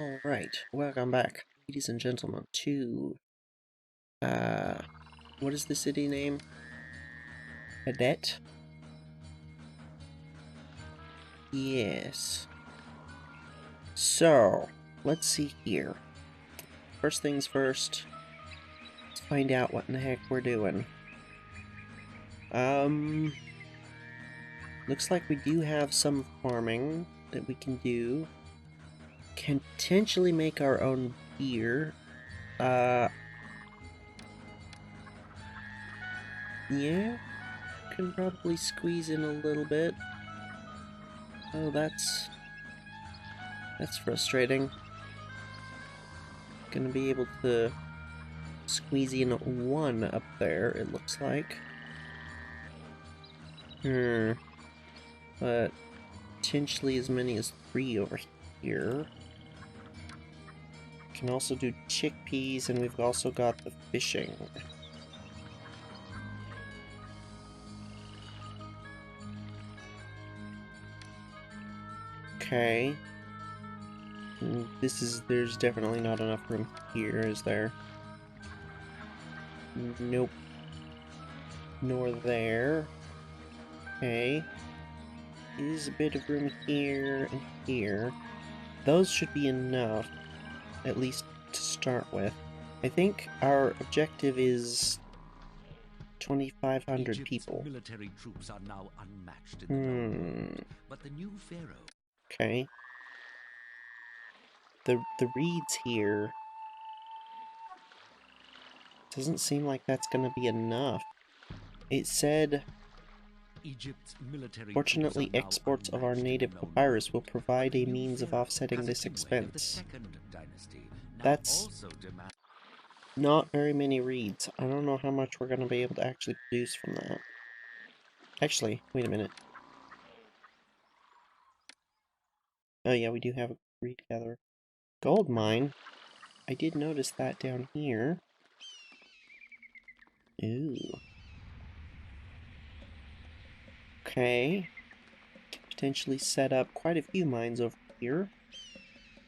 Alright, welcome back, ladies and gentlemen, to, what is the city name? Cadet? Yes. So, let's see here. First things first, let's find out what in the heck we're doing. Looks like we do have some farming that we can do. Can potentially make our own beer. Yeah, can probably squeeze in a little bit. Oh, that's frustrating. Gonna be able to squeeze in one up there, it looks like. But potentially as many as 3 over here. Can also do chickpeas, and we've also got the fishing. Okay. There's definitely not enough room here, is there? Nope. Nor there. Okay. There's a bit of room here and here. Those should be enough, at least to start with. I think our objective is 2,500 people. Military troops are now unmatched in the known world, but the new Pharaoh. Okay. The reeds here doesn't seem like that's gonna be enough. It said, Egypt's military fortunately, exports of our native papyrus will provide a means of offsetting this expense. That's not very many reeds. I don't know how much we're gonna be able to actually produce from that. Actually, wait a minute. Oh yeah, we do have a reed gatherer. Gold mine. I did notice that down here. Ooh. Okay. Potentially set up quite a few mines over here.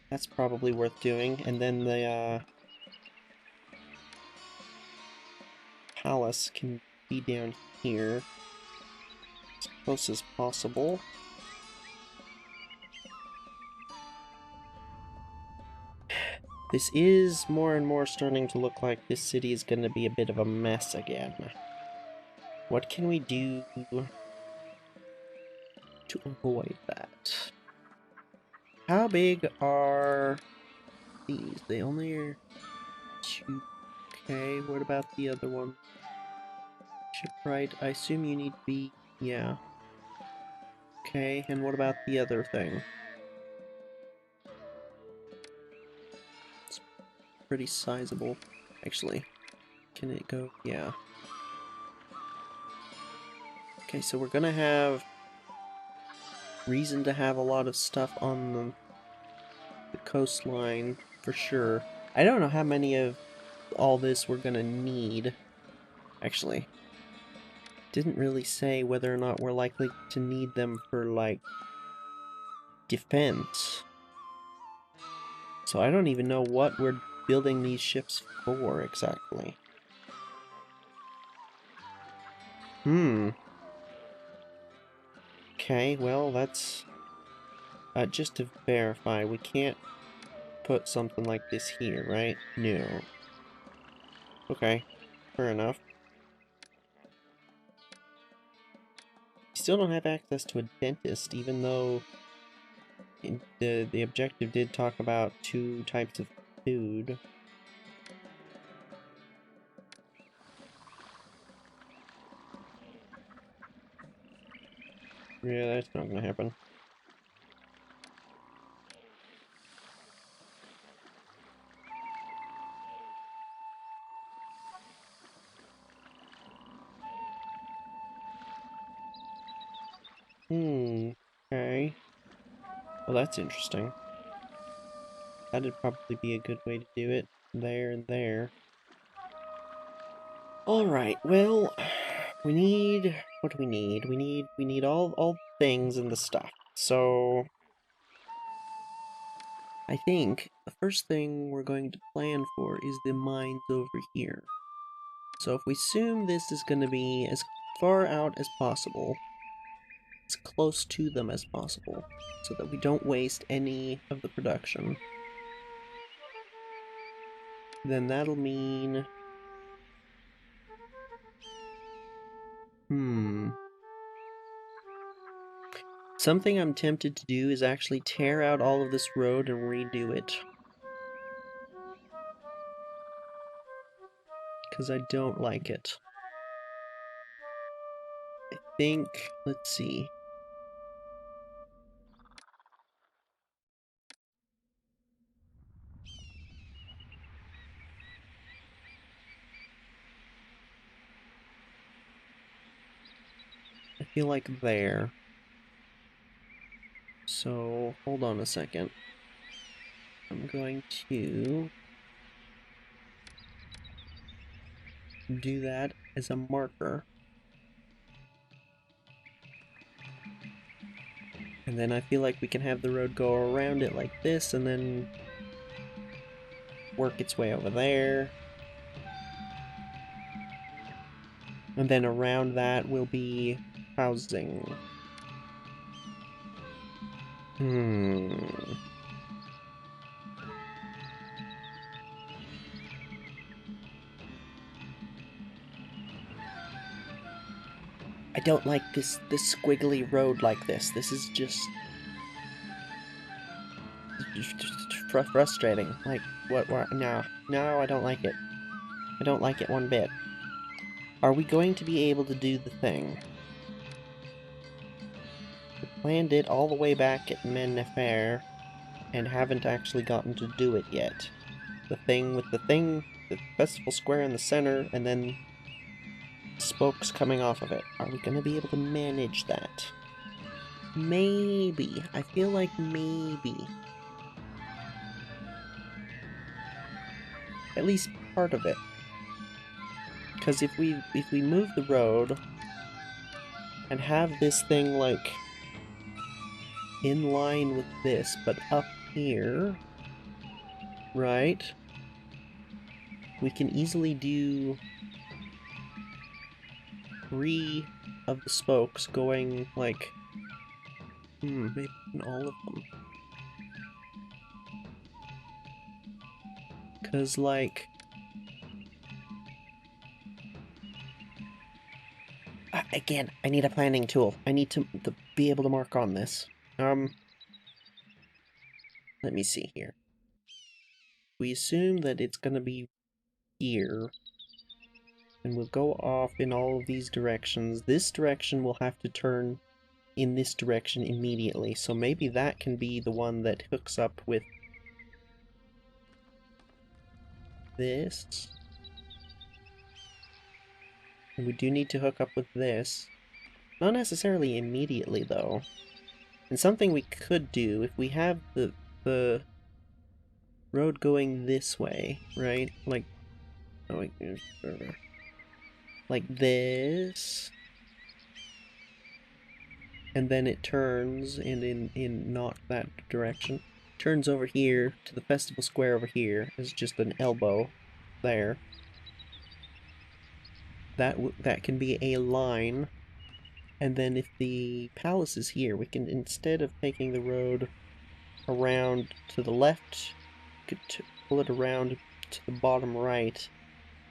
That's probably worth doing. And then the palace can be down here as close as possible. This is more and more starting to look like this city is going to be a bit of a mess again. What can we do to avoid that? How big are these? They only are 2. Okay, what about the other one? Shipwright, I assume you need to be... yeah. Okay, and what about the other thing? It's pretty sizable, actually. Can it go? Yeah. Okay, so we're gonna have reason to have a lot of stuff on the coastline, for sure. I don't know how many of all this we're gonna need, actually. Didn't really say whether or not we're likely to need them for, like, defense. So I don't even know what we're building these ships for, exactly. Okay, well, that's... just to verify, we can't put something like this here, right? No. Okay, fair enough. Still don't have access to a dentist, even though the objective did talk about 2 types of food. Yeah, that's not gonna happen. Okay. Well, that's interesting. That'd probably be a good way to do it. There and there. Alright, well, we need... what do we need? We need all things and the stuff. So... I think the first thing we're going to plan for is the mines over here. So if we assume this is going to be as far out as possible, as close to them as possible, so that we don't waste any of the production, then that'll mean... Something I'm tempted to do is actually tear out all of this road and redo it. Because I don't like it. I think... let's see. I feel like there. So, hold on a second. I'm going to do that as a marker. And then I feel like we can have the road go around it like this, and then work its way over there. And then around that will be housing. I don't like this squiggly road like this. This is just frustrating. Like, what, no, I don't like it. I don't like it one bit. Are we going to be able to do the thing? We planned it all the way back at Mennefer, and haven't actually gotten to do it yet. The thing with the festival square in the center, and then spokes coming off of it. Are we going to be able to manage that? Maybe. I feel like maybe. At least part of it. Because if we move the road and have this thing like in line with this, but up here, right? We can easily do 3 of the spokes going like, maybe in all of them. Cause like, again, I need a planning tool. I need to be able to mark on this. Let me see here. We assume that it's gonna be here, and we'll go off in all of these directions. This direction will have to turn in this direction immediately, so maybe that can be the one that hooks up with this. And we do need to hook up with this. Not necessarily immediately, though. And something we could do, if we have the road going this way, right? Like, oh wait, like this, and then it turns in not that direction. Turns over here to the festival square over here is just an elbow there. That can be a line, and then if the palace is here, we can, instead of taking the road around to the left, could pull it around to the bottom right,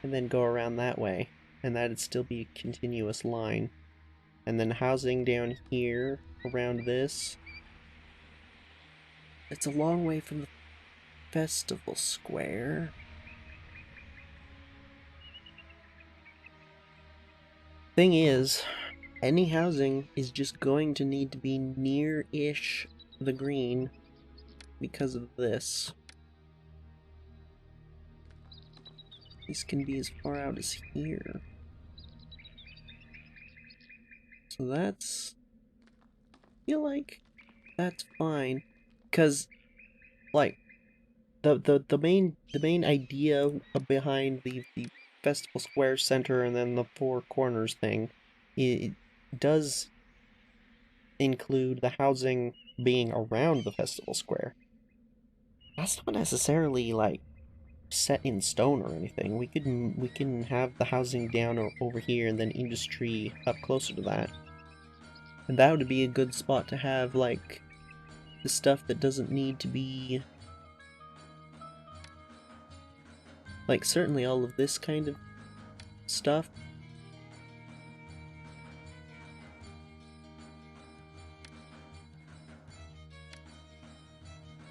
and then go around that way, and that'd still be a continuous line. And then housing down here around this. It's a long way from the festival square. Thing is, any housing is just going to need to be near-ish the green because of this. This can be as far out as here. So that's... I feel like that's fine. Because, like, the main idea behind the festival square center and then the 4 corners thing, it does include the housing being around the festival square. That's not necessarily like set in stone or anything. We can have the housing down over here and then industry up closer to that. And that would be a good spot to have like the stuff that doesn't need to be like certainly all of this kind of stuff.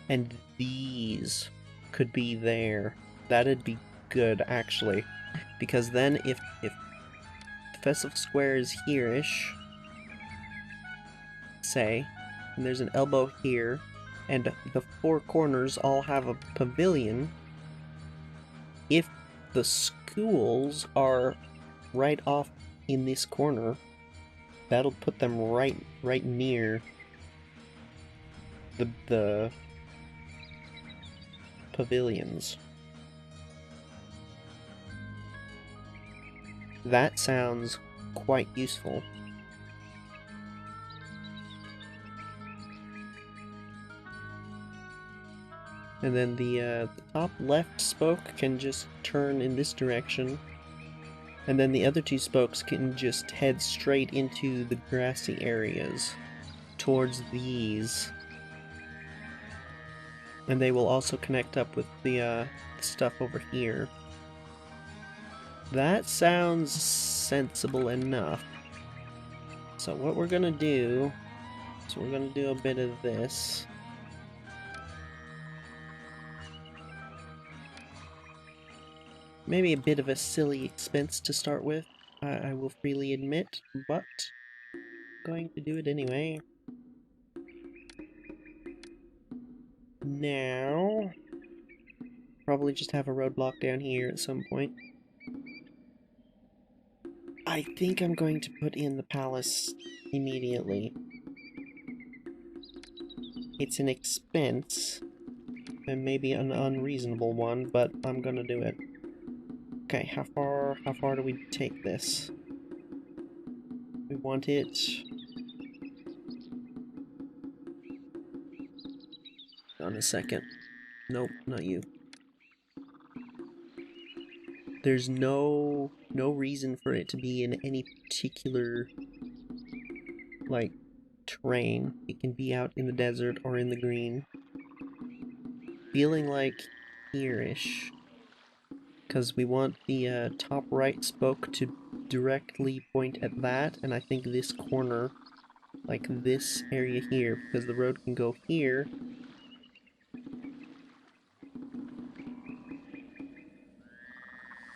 And these could be there. That'd be good actually. Because then if the Festival Square is here-ish, say, and there's an elbow here, and the four corners all have a pavilion, if the schools are right off in this corner, that'll put them right near the pavilions. That sounds quite useful. And then the top left spoke can just turn in this direction. And then the other two spokes can just head straight into the grassy areas towards these. And they will also connect up with the stuff over here. That sounds sensible enough. So what we're gonna do is we're gonna do a bit of this. Maybe a bit of a silly expense to start with, I will freely admit, but I'm going to do it anyway. Now, probably just have a roadblock down here at some point. I think I'm going to put in the palace immediately. It's an expense, and maybe an unreasonable one, but I'm gonna do it. Okay, how far do we take this? We want it... On a second. Nope, not you. There's no reason for it to be in any particular, like, terrain. It can be out in the desert or in the green. Feeling like here-ish. Because we want the top right spoke to directly point at that, and I think this corner, like this area here, because the road can go here.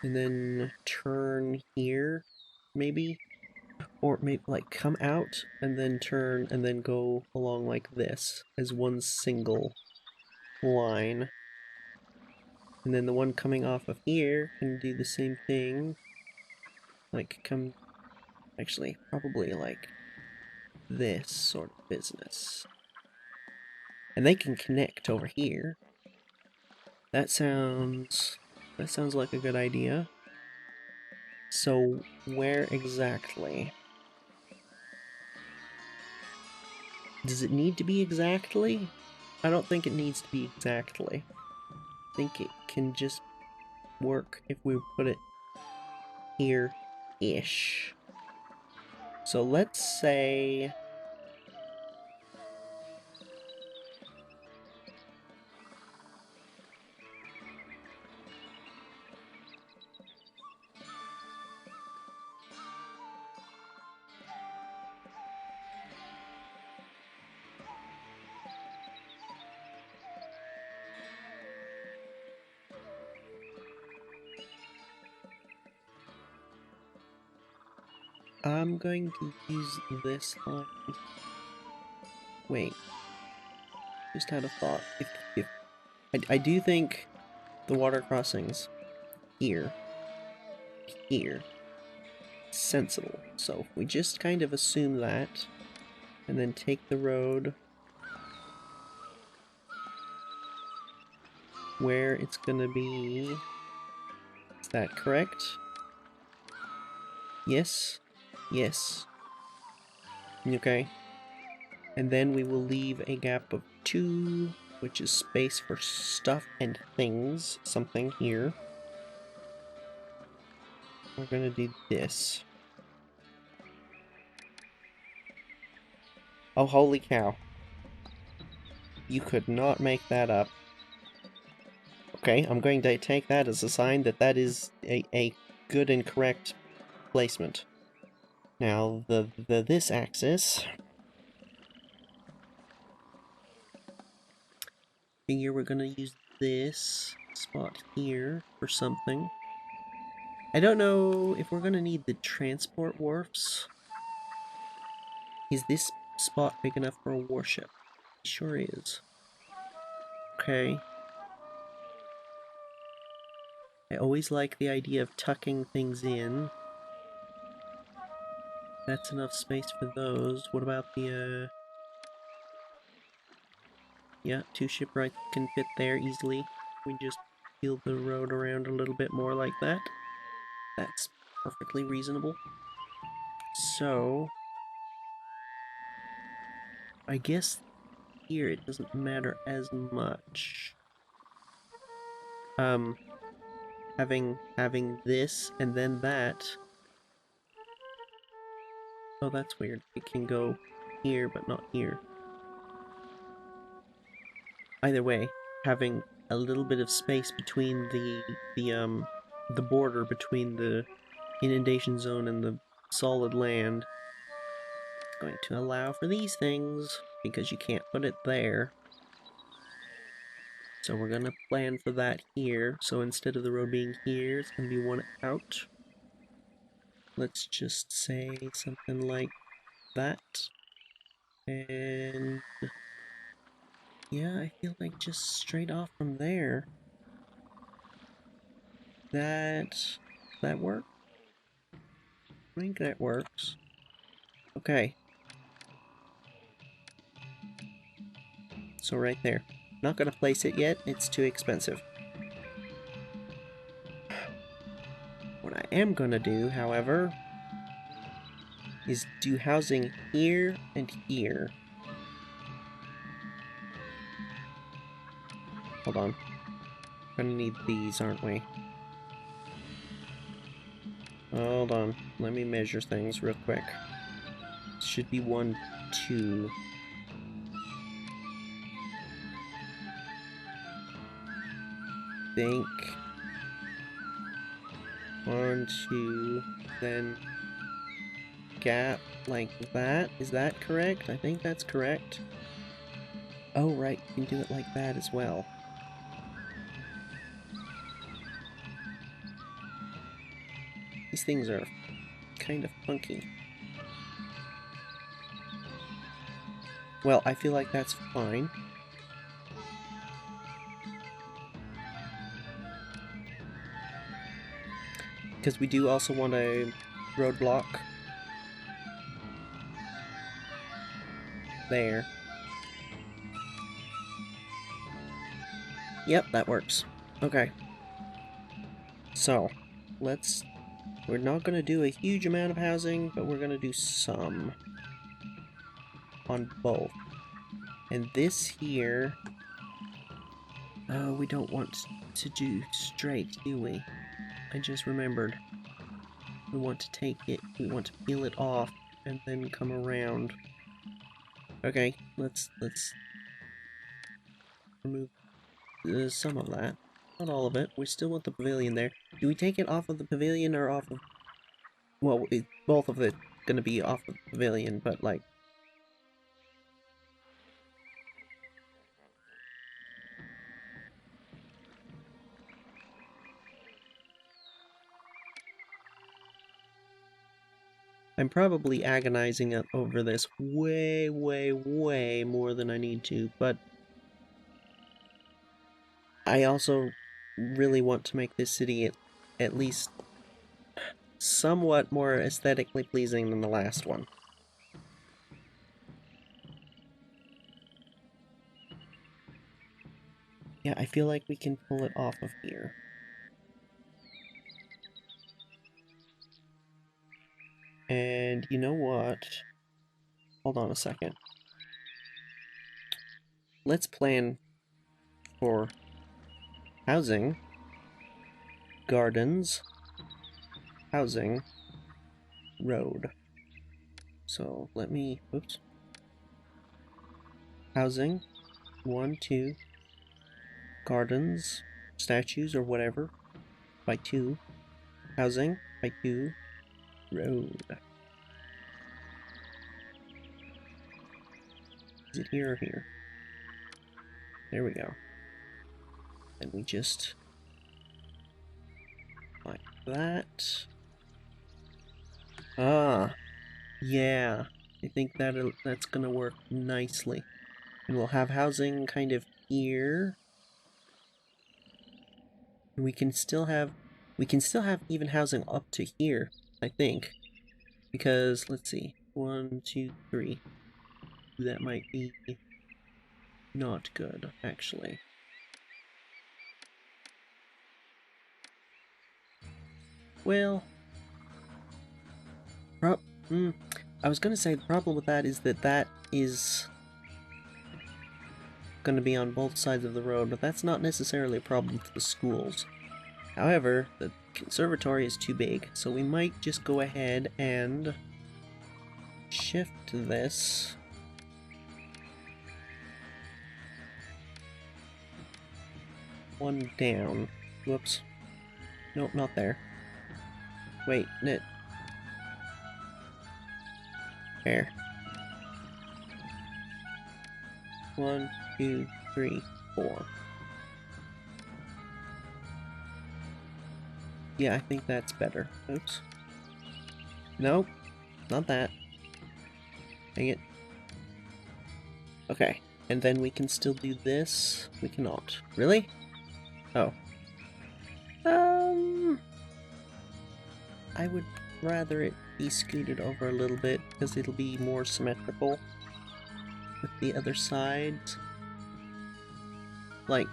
And then turn here, maybe? Or maybe, like, come out, and then turn, and then go along like this, as one single line. And then the one coming off of here can do the same thing. Like, come... Actually, probably like this sort of business. And they can connect over here. That sounds like a good idea. So, where exactly? Does it need to be exactly? I don't think it needs to be exactly. I think it can just work if we put it here-ish. So let's say... I'm going to use this line. Wait. Just had a thought. If I do think the water crossings here, sensible. So if we just kind of assume that, and then take the road where it's gonna be. Is that correct? Yes. Yes. Okay. And then we will leave a gap of 2 which is space for stuff and things, something here. We're gonna do this. Oh, holy cow. You could not make that up. Okay, I'm going to take that as a sign that that is a good and correct placement. Now, this axis... Figure we're gonna use this spot here for something. I don't know if we're gonna need the transport wharfs. Is this spot big enough for a warship? It sure is. Okay. I always like the idea of tucking things in. That's enough space for those. What about the, yeah, 2 shipwrights can fit there easily. We just peel the road around a little bit more like that. That's perfectly reasonable. So... I guess here it doesn't matter as much. Having this and then that. Oh, that's weird. It can go here, but not here. Either way, having a little bit of space between the border between the inundation zone and the solid land is going to allow for these things, because you can't put it there. So we're gonna plan for that here. So instead of the road being here, it's gonna be one out. Let's just say something like that. And yeah, I feel like just straight off from there, that works. I think that works. Okay. So right there. Not gonna place it yet, it's too expensive. What I am gonna do, however, is do housing here and here. Hold on. We're gonna need these, aren't we? Hold on. Let me measure things real quick. Should be 1, 2. Think 1, 2, then gap like that. Is that correct? I think that's correct. Oh, right, you can do it like that as well. These things are kind of funky. Well, I feel like that's fine. Because we do also want a roadblock there. Yep, that works. Okay. So, we're not going to do a huge amount of housing, but we're going to do some. On both. And this here... Oh, we don't want to do straight, do we? I just remembered. We want to take it, we want to peel it off, and then come around. Okay, let's remove some of that. Not all of it. We still want the pavilion there. Do we take it off of the pavilion or off of... Well, both of it gonna be off of the pavilion, but like... I'm probably agonizing over this way, way, way more than I need to, but I also really want to make this city at least somewhat more aesthetically pleasing than the last one. Yeah, I feel like we can pull it off of here. And you know what? Hold on a second. Let's plan for housing, gardens, housing, road. So let me, oops. Housing, 1, 2, gardens, statues or whatever, by 2, housing, by 2, road. Is it here or here? There we go. And we just like that. Ah, yeah. I think that's gonna work nicely. And we'll have housing kind of here. And we can still have even housing up to here, I think. Because let's see. 1, 2, 3. That might be not good, actually. Well, I was gonna say the problem with that is that is gonna be on both sides of the road, but that's not necessarily a problem for the schools. However, the conservatory is too big, so we might just go ahead and shift this. One down. Whoops. Nope, not there. Wait, knit. There. 1, 2, 3, 4. Yeah, I think that's better. Oops. Nope, not that. Dang it. Okay, and then we can still do this. We cannot. Really? Oh. I would rather it be scooted over a little bit because it'll be more symmetrical with the other sides. Like,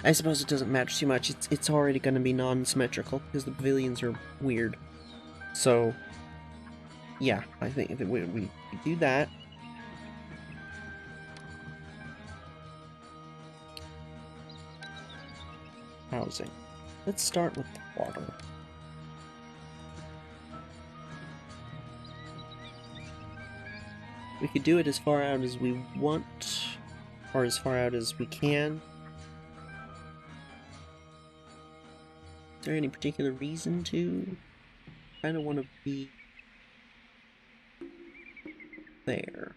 I suppose it doesn't matter too much. It's already going to be non-symmetrical because the pavilions are weird. So, yeah, I think that we do that. Housing. Let's start with the water. We could do it as far out as we want, or as far out as we can. Is there any particular reason to? I kind of want to be there.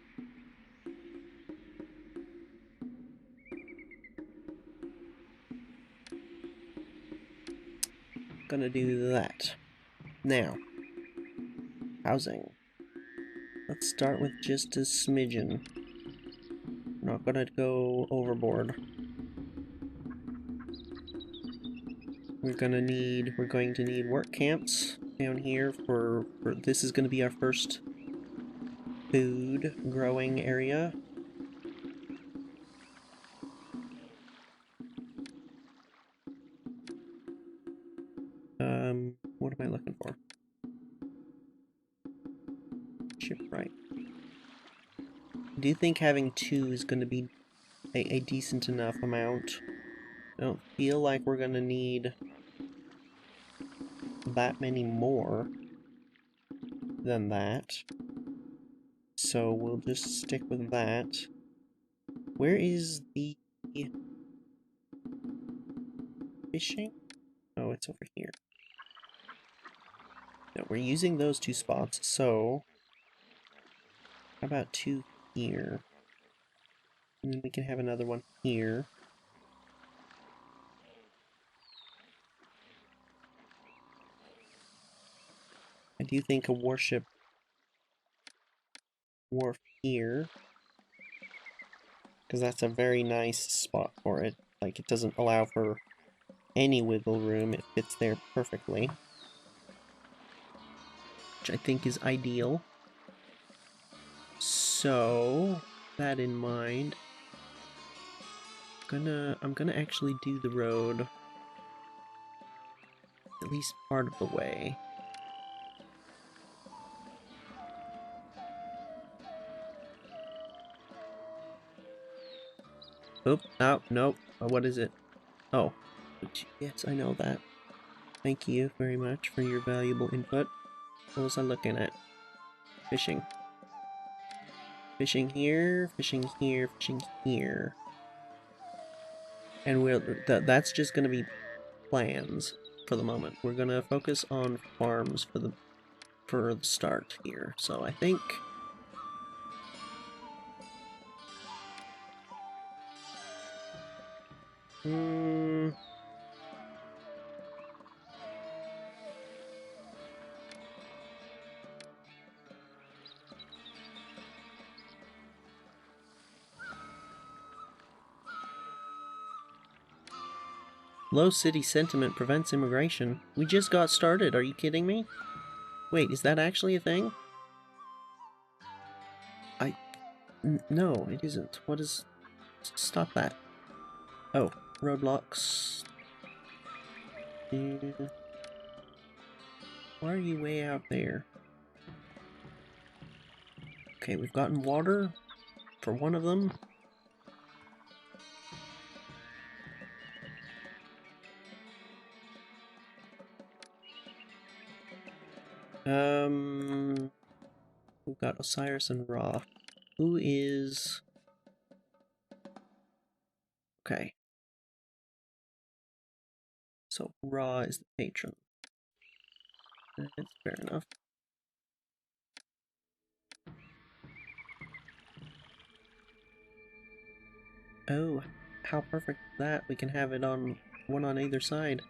Gonna do that. Now, housing. Let's start with just a smidgen. We're not gonna go overboard. We're going to need work camps down here for this is gonna be our first food growing area. What am I looking for? Shipwright. Do you think having 2 is going to be a decent enough amount? I don't feel like we're going to need that many more than that. So we'll just stick with that. Where is the fishing? Oh, it's over here. No, we're using those 2 spots, so how about 2 here? And then we can have another one here. I do think a warship wharf here, because that's a very nice spot for it. Like, it doesn't allow for any wiggle room, it fits there perfectly. Which I think is ideal. So, that in mind, I'm gonna actually do the road at least part of the way. Oop, oh, nope. What is it? Oh. Yes, I know that. Thank you very much for your valuable input. What was I looking at? Fishing. Fishing here, fishing here, fishing here. And that's just gonna be plans for the moment. We're gonna focus on farms for the start here. So I think low city sentiment prevents immigration. We just got started. Are you kidding me? Wait, is that actually a thing? No, it isn't. What is... Stop that. Oh, roadblocks. Why are you way out there? Okay, we've gotten water for one of them. We've got Osiris and Ra. Who is... Okay. So Ra is the patron. That's fair enough. Oh, how perfect is that? We can have it on one on either side.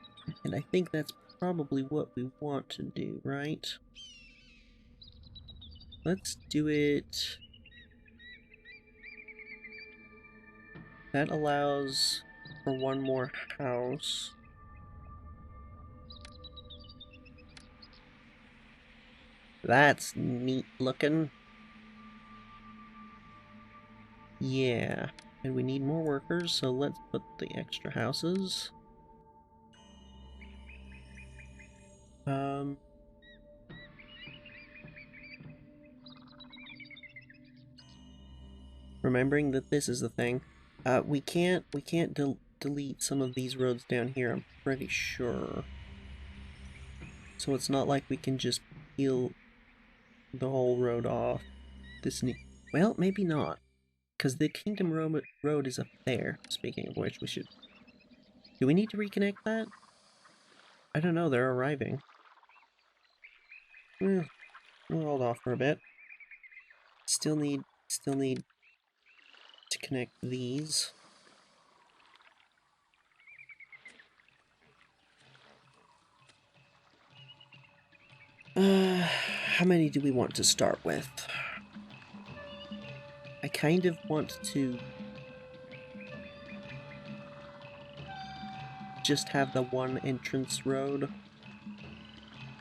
And I think that's probably what we want to do, right? Let's do it... That allows for one more house. That's neat looking. Yeah. And we need more workers, so let's put the extra houses. Remembering that this is the thing. We can't delete some of these roads down here, I'm pretty sure. So it's not like we can just peel the whole road off. Well, maybe not. Because the Kingdom Road is up there. Speaking of which, we should... Do we need to reconnect that? I don't know, they're arriving. We'll hold off for a bit. Still need to connect these. How many do we want to start with? I kind of want to just have the one entrance road,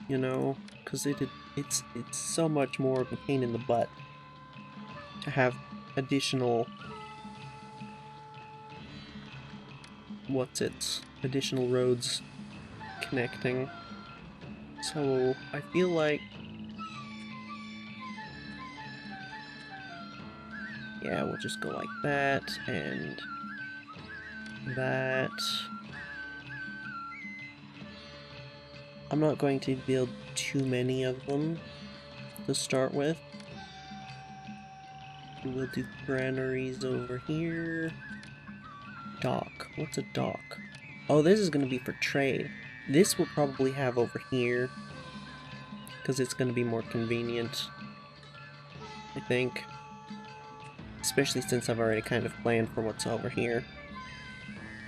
you know, because it's so much more of a pain in the butt to have additional additional roads connecting. So I feel like, yeah, we'll just go like that and that. I'm not going to build too many of them to start with. We'll do granaries over here. Dock. What's a dock? Oh, this is going to be for trade. This we'll probably have over here, because it's going to be more convenient, I think. Especially since I've already kind of planned for what's over here.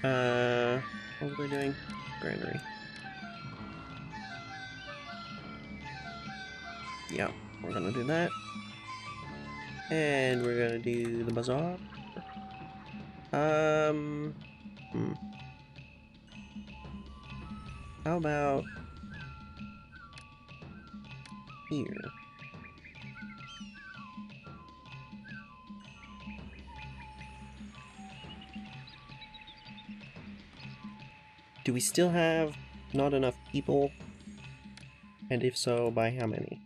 What was I doing? Granary. Yeah, we're gonna do that. And we're gonna do the bazaar. How about here? Do we still have not enough people? And if so, by how many?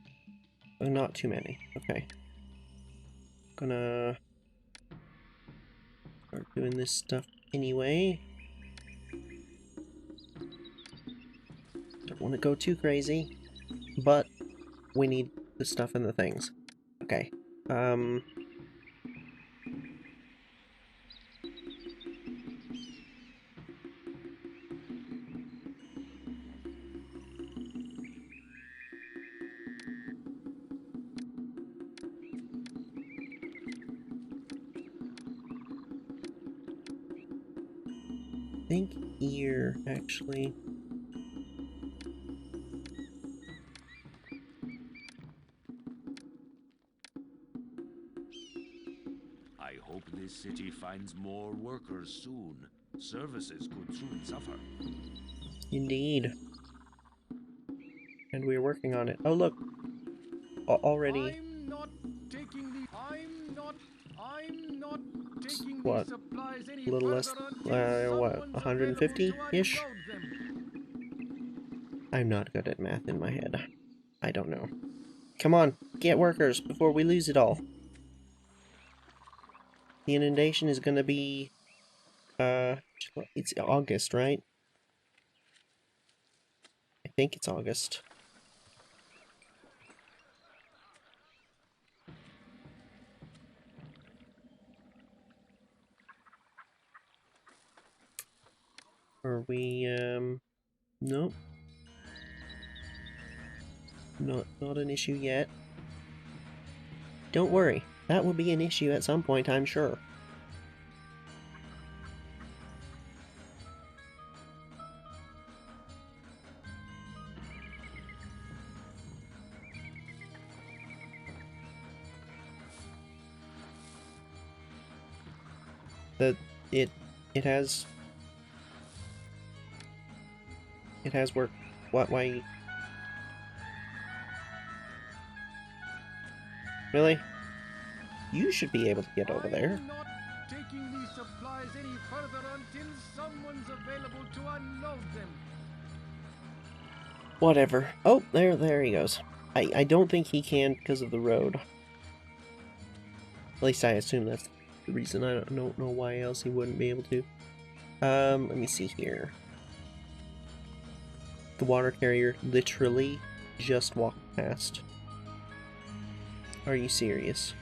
Oh, not too many. Okay. Gonna... Start doing this stuff anyway. Don't want to go too crazy, but we need the stuff and the things. Okay. I think here, actually. I hope this city finds more workers soon. Services could soon suffer. Indeed. And we're working on it. Oh, look. Already. I'm not taking these What? supplies any A little less, further until what, someone's available to 150-ish? unload them. I'm not good at math in my head. I don't know. Come on, get workers before we lose it all. The inundation is gonna be, it's August, right? I think it's August. Are we, nope. Not an issue yet. Don't worry, that will be an issue at some point, I'm sure. The it it has worked. What? Why? Really? You should be able to get over there. I'm not taking these supplies any further until someone's available to unload them. Whatever. Oh, there he goes. I don't think he can because of the road. At least I assume that's the reason. I don't know why else he wouldn't be able to. Let me see here. The water carrier literally just walked past. Are you serious?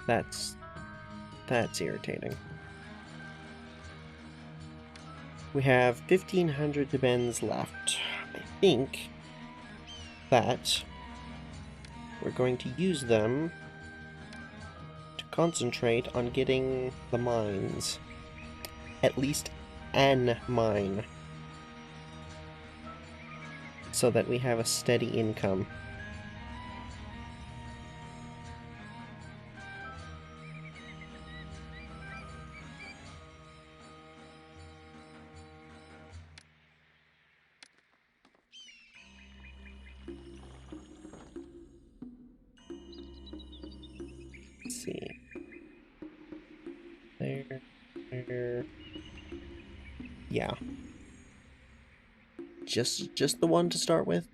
That's irritating. We have 1,500 bens left. I think that we're going to use them to concentrate on getting the mines. At least an mine. So that we have a steady income. Let's see. There. Yeah. Just the one to start with.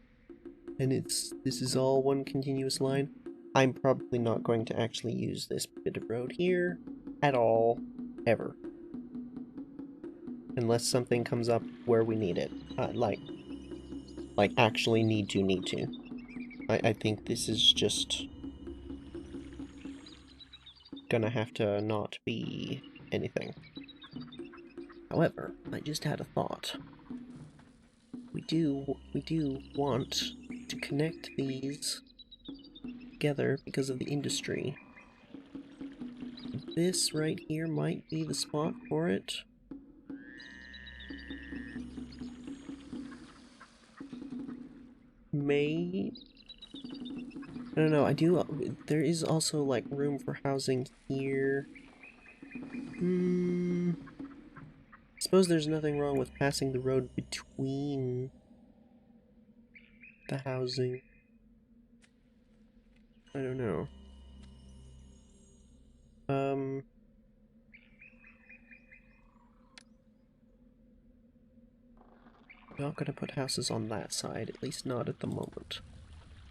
And this is all one continuous line. I'm probably not going to actually use this bit of road here at all, ever. Unless something comes up where we need it. Like actually need to. I think this is just gonna have to not be anything. However, I just had a thought. We do want to connect these together because of the industry. This right here might be the spot for it. May... I don't know, there is also, like, room for housing here. I suppose there's nothing wrong with passing the road between the housing. I don't know. Not gonna put houses on that side, at least not at the moment.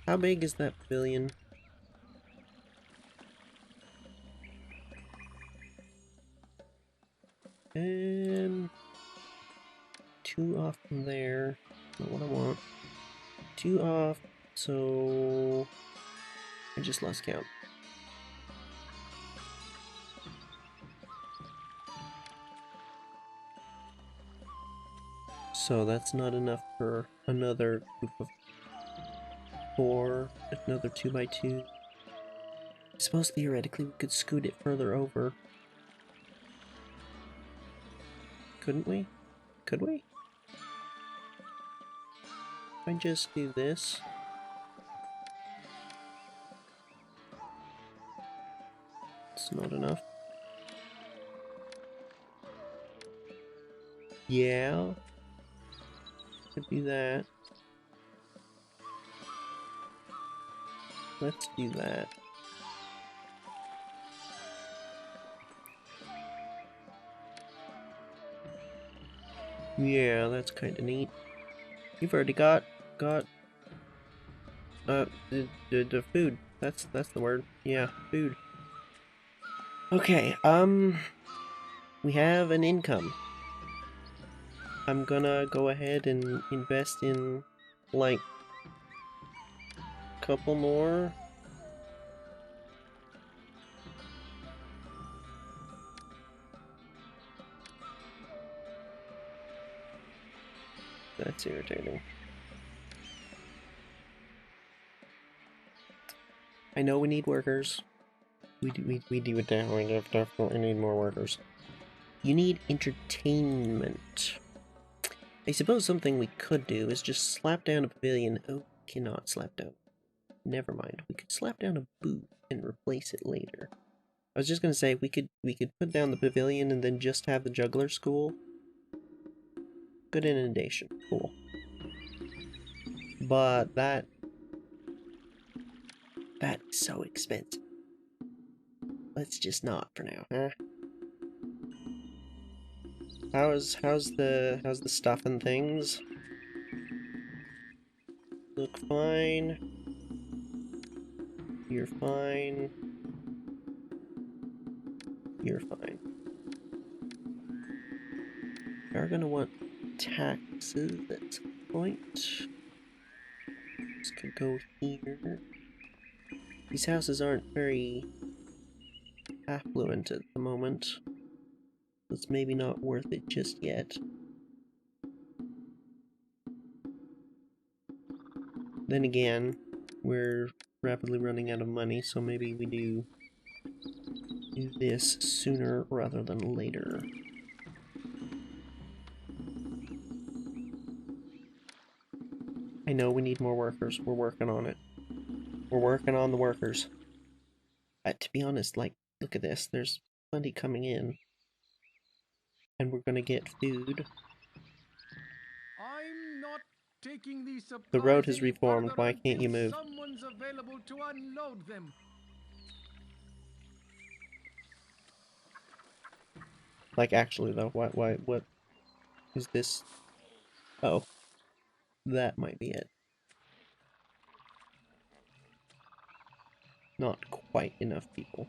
How big is that pavilion? 2 off from there. Not what I want. 2 off, so I just lost count. So that's not enough for another group of 4, another 2x2. I suppose theoretically we could scoot it further over. Couldn't we? Could we? If I just do this. It's not enough. Yeah. Could do that. Let's do that. Yeah, that's kind of neat. You've already got the food. That's the word. Yeah, food. Okay, we have an income. I'm gonna go ahead and invest in like a couple more. That's irritating. I know we need workers. We definitely need more workers. You need entertainment. I suppose something we could do is just slap down a pavilion. Oh, cannot slap down. Never mind. We could slap down a booth and replace it later. I was just gonna say we could put down the pavilion and then just have the juggler school. Good inundation. Cool. But that is so expensive. Let's just not for now, huh? How's the stuff and things? Look fine. You're fine. You're fine. We are gonna want taxes at some point. This could go here. These houses aren't very affluent at the moment. It's maybe not worth it just yet. Then again, we're rapidly running out of money, so maybe we do this sooner rather than later. I know we need more workers. We're working on it. We're working on the workers. To be honest, like, look at this. There's plenty coming in. And we're gonna get food. I'm not taking these supplies The road has any reformed. further Why can't you until move? someone's available to unload them. Like, actually, though, what is this? Oh, that might be it. Not quite enough people.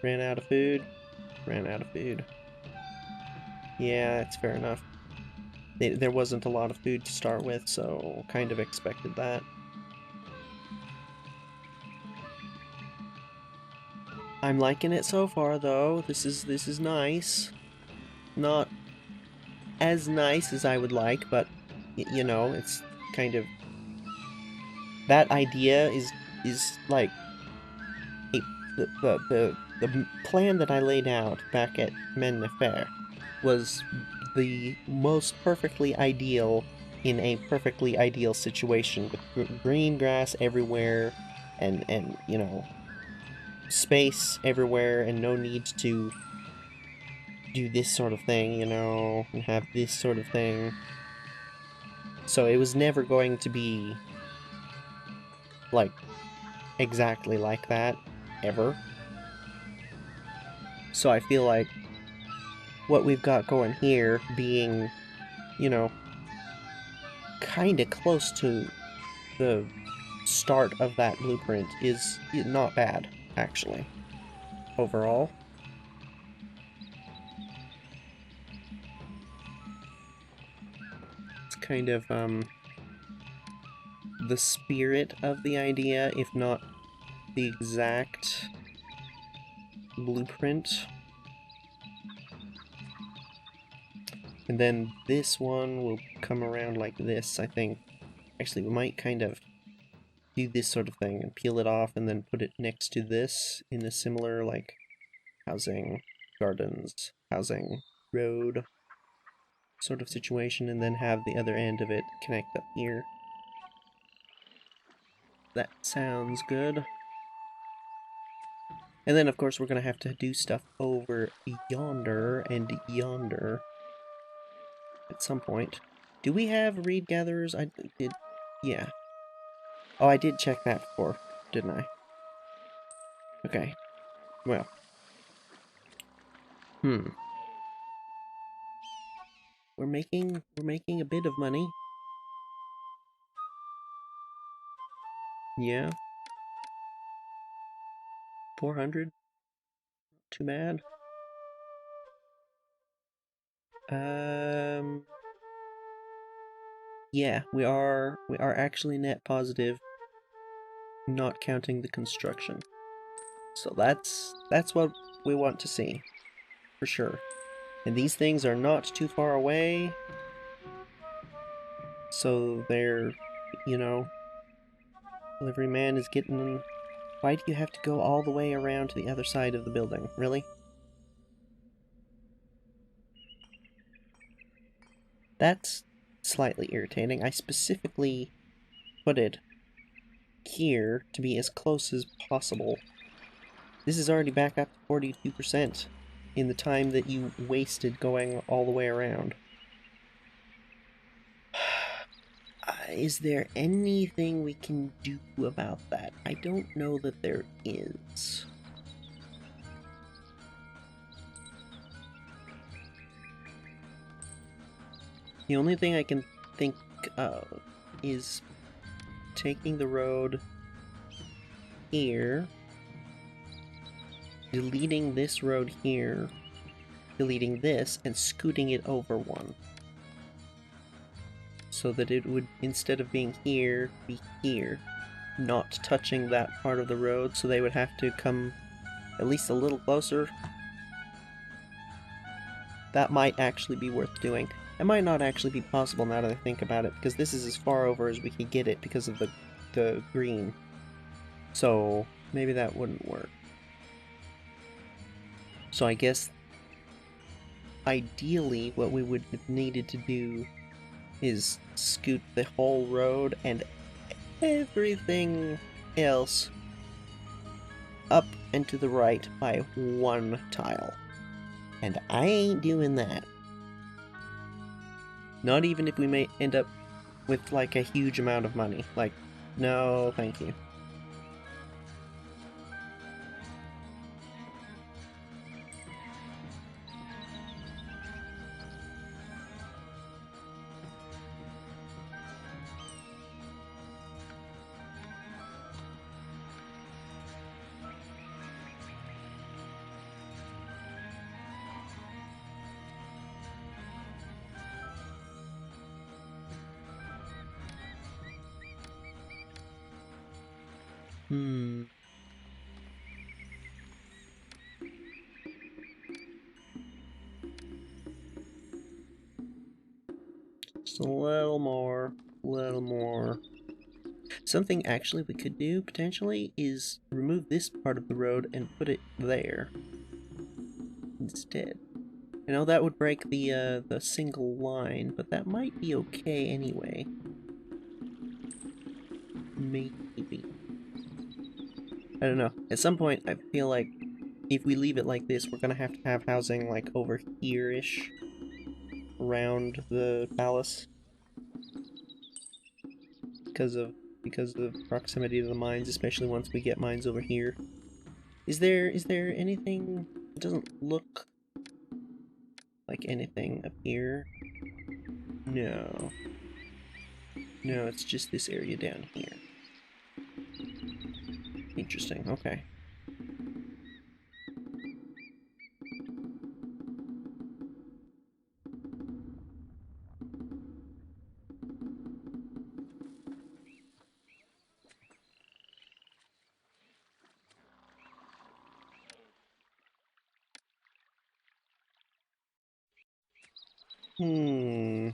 Ran out of food. Ran out of food. Yeah, it's fair enough. There wasn't a lot of food to start with, so kind of expected that. I'm liking it so far, though. This is nice. Not as nice as I would like, but you know, it's kind of that idea is like the plan that I laid out back at Mennefer was the most perfectly ideal in a perfectly ideal situation with green grass everywhere and you know, space everywhere and no need to do this sort of thing, you know, and have this sort of thing. So it was never going to be like exactly like that ever. So I feel like what we've got going here being, you know, kind of close to the start of that blueprint is not bad, actually. overall. It's kind of, the spirit of the idea, if not the exact blueprint. And then this one will come around like this, I think. Actually, we might kind of do this sort of thing and peel it off and then put it next to this in a similar, like, housing, gardens, housing, road sort of situation, and then have the other end of it connect up here. That sounds good. And then, of course, we're going to have to do stuff over yonder and yonder at some point. Do we have reed gatherers? I did... Yeah. Oh, I did check that before, didn't I? Okay. Well. We're making a bit of money. Yeah. 400. Too bad. Yeah, we are actually net positive, not counting the construction. So that's what we want to see, for sure. And these things are not too far away, so they're, you know, delivery man is getting... Why do you have to go all the way around to the other side of the building? Really? That's slightly irritating. I specifically put it here to be as close as possible. This is already back up to 42% in the time that you wasted going all the way around. Is there anything we can do about that? I don't know that there is. The only thing I can think of is taking the road here, deleting this road here, deleting this, and scooting it over one. So that it would, instead of being here, be here. Not touching that part of the road, so they would have to come at least a little closer. That might actually be worth doing. It might not actually be possible now that I think about it, because this is as far over as we could get it because of the green. So maybe that wouldn't work. So I guess ideally what we would have needed to do is scoot the whole road and everything else up and to the right by one tile. And I ain't doing that. Not even if we may end up with, like, a huge amount of money. Like, no, thank you. Just a little more, Something actually we could do, potentially, is remove this part of the road and put it there instead. I know that would break the single line, but that might be okay anyway. Maybe. I don't know. At some point, I feel like if we leave it like this, we're gonna have to have housing, like, over here-ish around the palace. Because of proximity to the mines, especially once we get mines over here. Is there anything... It doesn't look like anything up here. No. No, it's just this area down here. Interesting, okay. Hmm.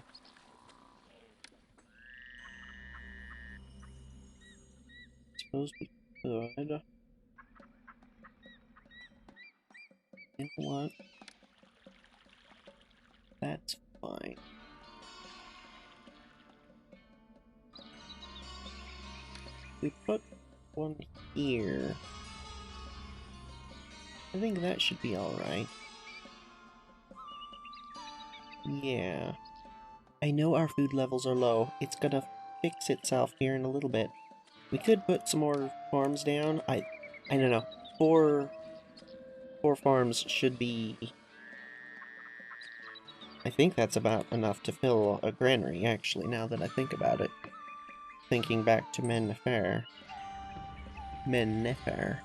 Suppose we could. You know what? That's fine. We put one here. I think that should be alright. Yeah. I know our food levels are low. It's gonna fix itself here in a little bit. We could put some more farms down. I don't know. Four farms should be... I think that's about enough to fill a granary, actually, now that I think about it. Thinking back to Mennefer. Mennefer.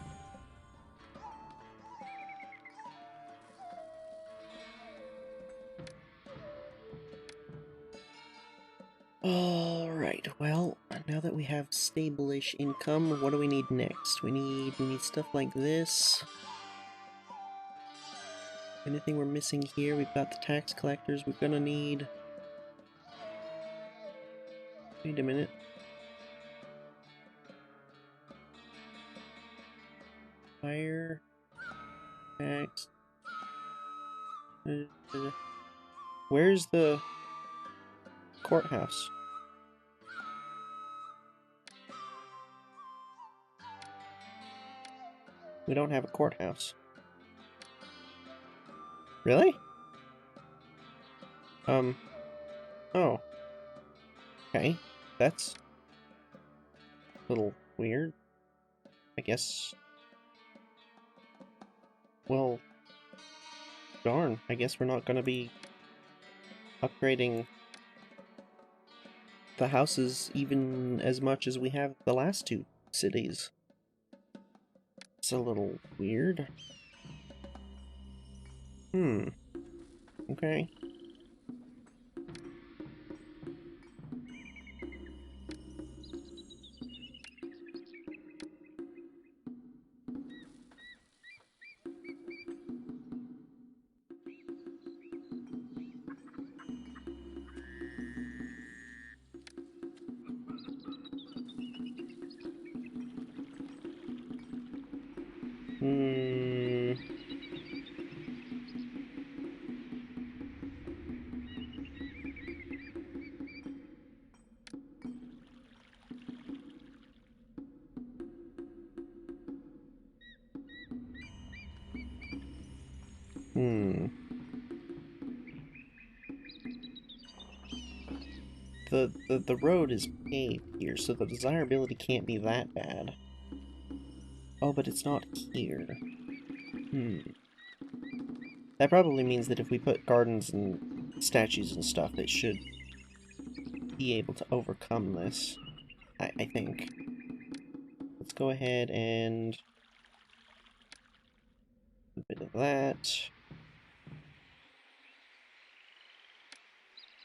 Alright, well, now that we have stable-ish income, what do we need next? We need stuff like this. Anything we're missing here? We've got the tax collectors. We're gonna need... Wait a minute. Fire... Tax... Where's the courthouse? We don't have a courthouse. Really? Oh. Okay. That's a little weird. I guess... Well... Darn. I guess we're not gonna be upgrading the houses even as much as we have the last two cities. It's a little weird. Okay. Hmm. Hmm. The road is paved here, so the desirability can't be that bad. Oh, but it's not here. That probably means that if we put gardens and statues and stuff, it should be able to overcome this. I think. Let's go ahead and... a bit of that.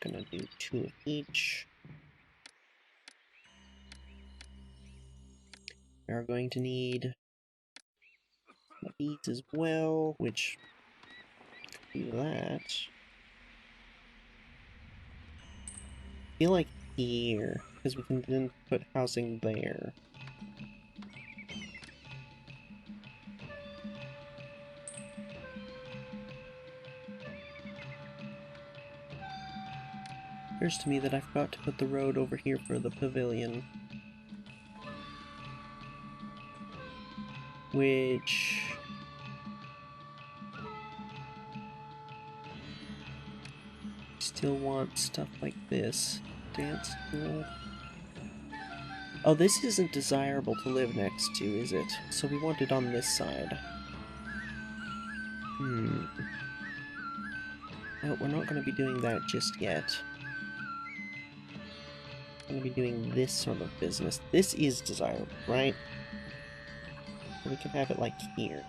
Gonna do 2 of each. We are going to need these as well, which do that. I feel like here, because we can then put housing there. Occurs to me that I forgot to put the road over here for the pavilion. Which... still want stuff like this. Dance school. Oh, this isn't desirable to live next to, is it? So we want it on this side. No, we're not going to be doing that just yet. We're going to be doing this sort of business. This is desirable, right? We can have it like here.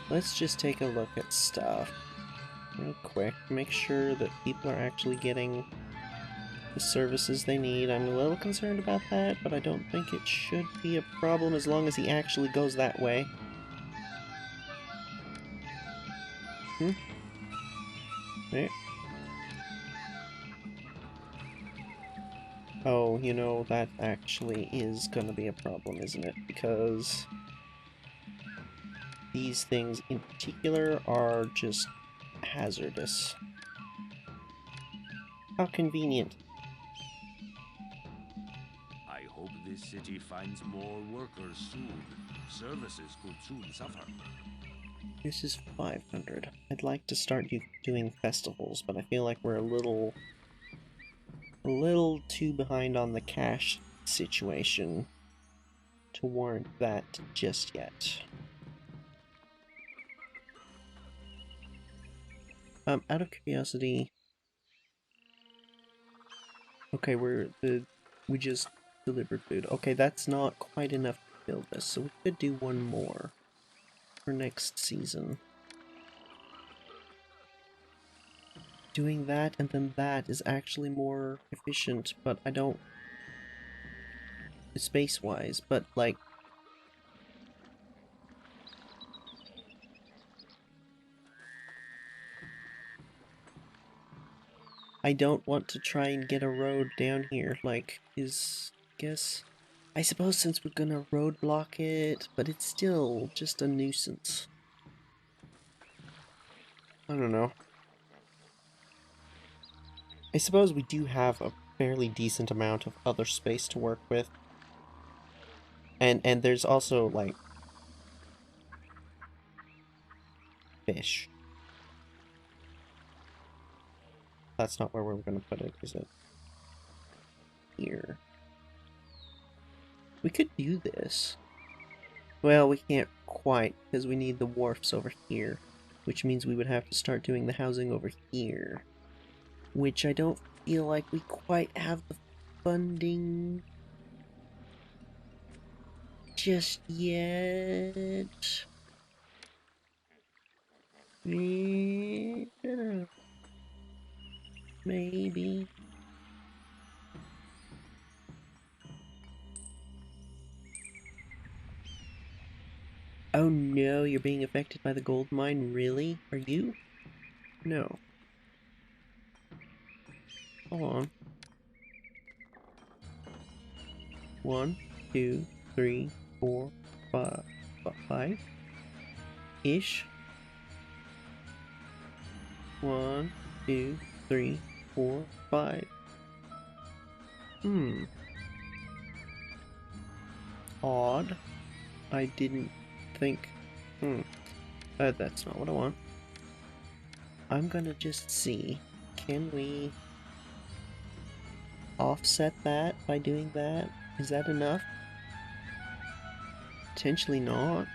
Let's just take a look at stuff real quick. Make sure that people are actually getting the services they need. I'm a little concerned about that, but I don't think it should be a problem as long as he actually goes that way. Right. Oh, you know, that actually is gonna be a problem, isn't it? Because these things in particular are just hazardous. How convenient. I hope this city finds more workers soon. Services could soon suffer. This is 500. I'd like to start doing festivals, but I feel like we're a little too behind on the cash situation to warrant that just yet. Out of curiosity, okay, we just delivered food. Okay, that's not quite enough to build this, so we could do one more for next season. Doing that and then that is actually more efficient, but I don't... space-wise, but like... I don't want to try and get a road down here, like, guess... I suppose since we're gonna roadblock it, but it's still just a nuisance. I don't know. I suppose we do have a fairly decent amount of other space to work with. And there's also, like, fish. That's not where we're gonna put it, is it? Here. We could do this. Well, we can't quite, because we need the wharfs over here, which means we would have to start doing the housing over here. Which I don't feel like we quite have the funding just yet. Maybe. Oh no, you're being affected by the gold mine? Really? Are you? No. Hold on. 1, 2, 3, 4, 5, 5-ish. 1, 2, 3, 4, 5. Odd. I didn't think... that's not what I want. I'm gonna just see. Can we offset that by doing that? Is that enough? Potentially not.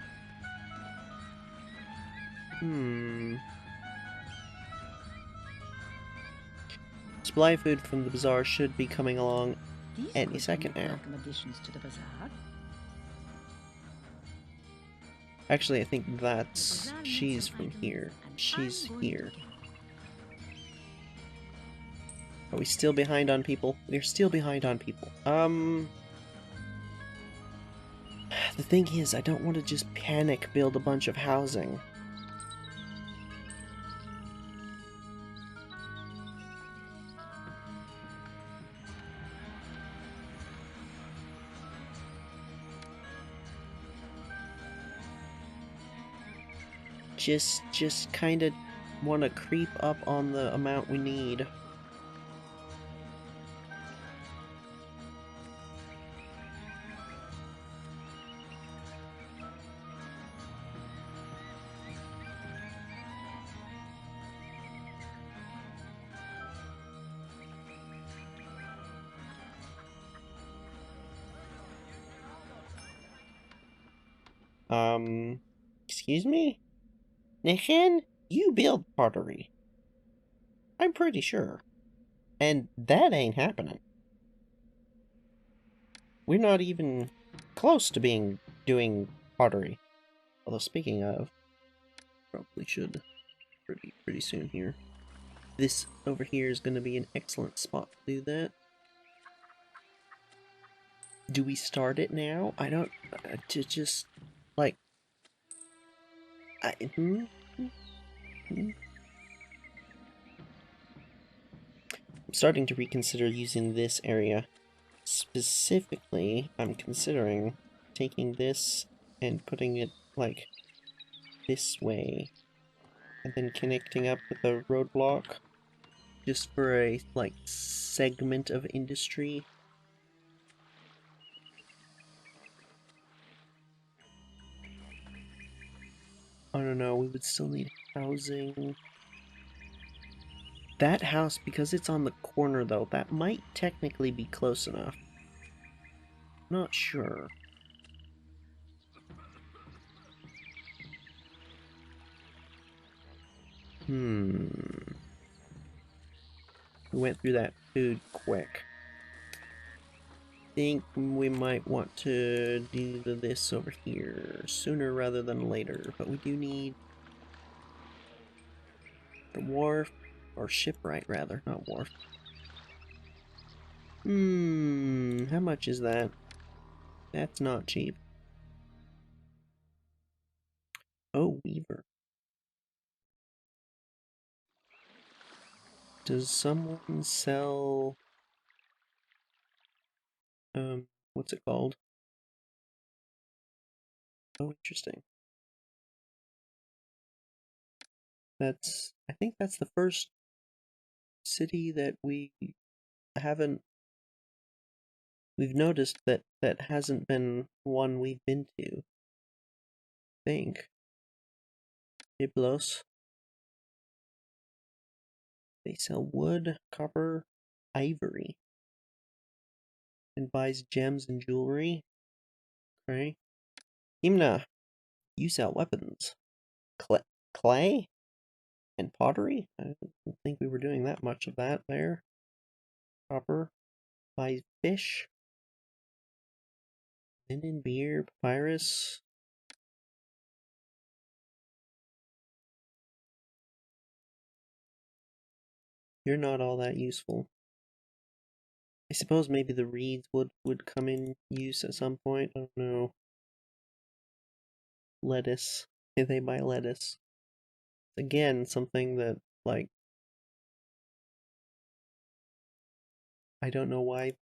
Supply food from the bazaar should be coming along any second now. Additions to the bazaar. Actually, I think that's... she's from here. She's here. Are we still behind on people? We're still behind on people. The thing is, I don't want to just panic build a bunch of housing. Just kind of want to creep up on the amount we need. Excuse me? Nichen, you build pottery. I'm pretty sure. And that ain't happening. We're not even close to doing pottery. Although speaking of, probably should pretty soon here. This over here is going to be an excellent spot to do that. Do we start it now? I don't... to just... like... hmm? I'm starting to reconsider using this area. Specifically, I'm considering taking this and putting it, like, this way. And then connecting up with a roadblock. Just for a, like, segment of industry. I don't know, we would still need housing. That house, because it's on the corner though, that might technically be close enough. Not sure. We went through that food quick. Think we might want to do this over here sooner rather than later, but we do need the wharf, or shipwright rather, not wharf. How much is that? That's not cheap. Oh, weaver. Does someone sell, what's it called? Oh, interesting. I think that's the first city that we've noticed that hasn't been one we've been to. I think. Biblos. They sell wood, copper, ivory, and buys gems and jewelry. Okay. Himna, you sell weapons. Clay? And pottery? I didn't think we were doing that much of that there. Copper. Buys fish. Linen, beer, papyrus. You're not all that useful. I suppose maybe the reeds would come in use at some point. I don't know. Lettuce. They buy lettuce. Again, something that, like, I don't know why.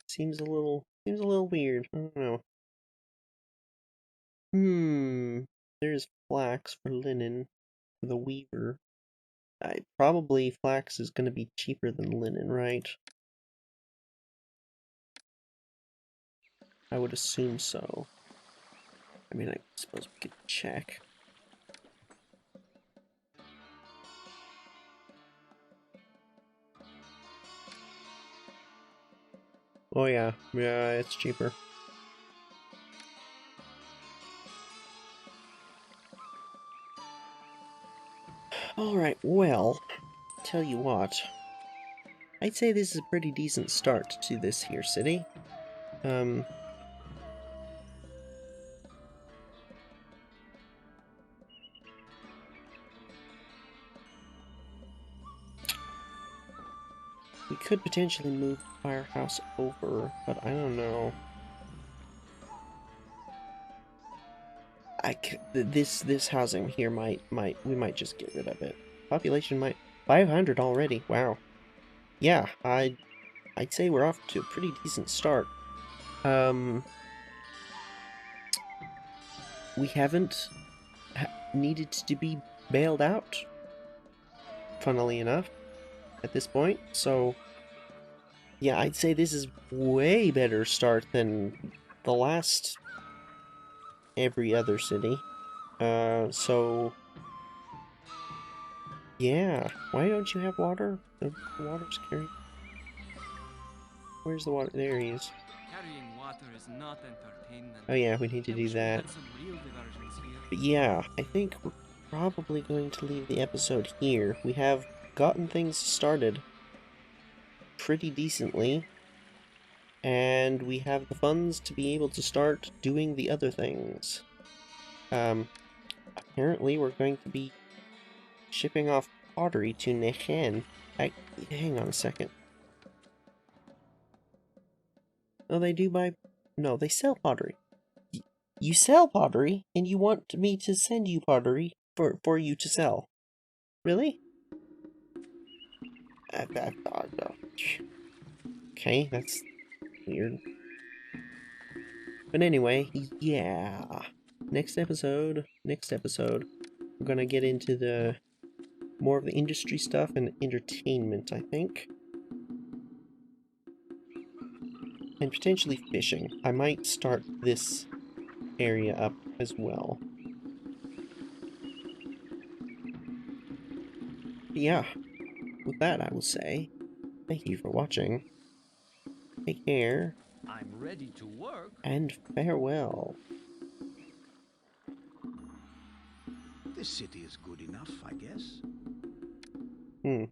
Seems a little weird. I don't know. There's flax for linen for the weaver. Probably flax is going to be cheaper than linen, right? I would assume so. I mean, I suppose we could check. Oh yeah, it's cheaper. Alright, well, tell you what. I'd say this is a pretty decent start to this here city. We could potentially move the firehouse over, but I don't know. This housing here we might just get rid of it. Population might 500 already. Wow. Yeah, I'd say we're off to a pretty decent start. We haven't needed to be bailed out, funnily enough, at this point. So yeah, I'd say this is way better start than the last every other city. So yeah, why don't you have water? The water's carrying. Where's the water? There he is. Carrying water is not entertainment. Oh yeah, we need to I do wish we that. had some real diversions here. But yeah, I think we're probably going to leave the episode here. We have gotten things started pretty decently, and we have the funds to be able to start doing the other things. Apparently we're going to be shipping off pottery to Nehen. Hang on a second. Oh, they do buy... No, they sell pottery. You sell pottery, and you want me to send you pottery for you to sell. Really? Okay, that's weird. But anyway, yeah. Next episode, we're gonna get into the more of the industry stuff and entertainment, I think. And potentially fishing. I might start this area up as well. But yeah, with that I will say, thank you for watching. Take care, I'm ready to work. and farewell. This city is good enough, I guess. Hmm.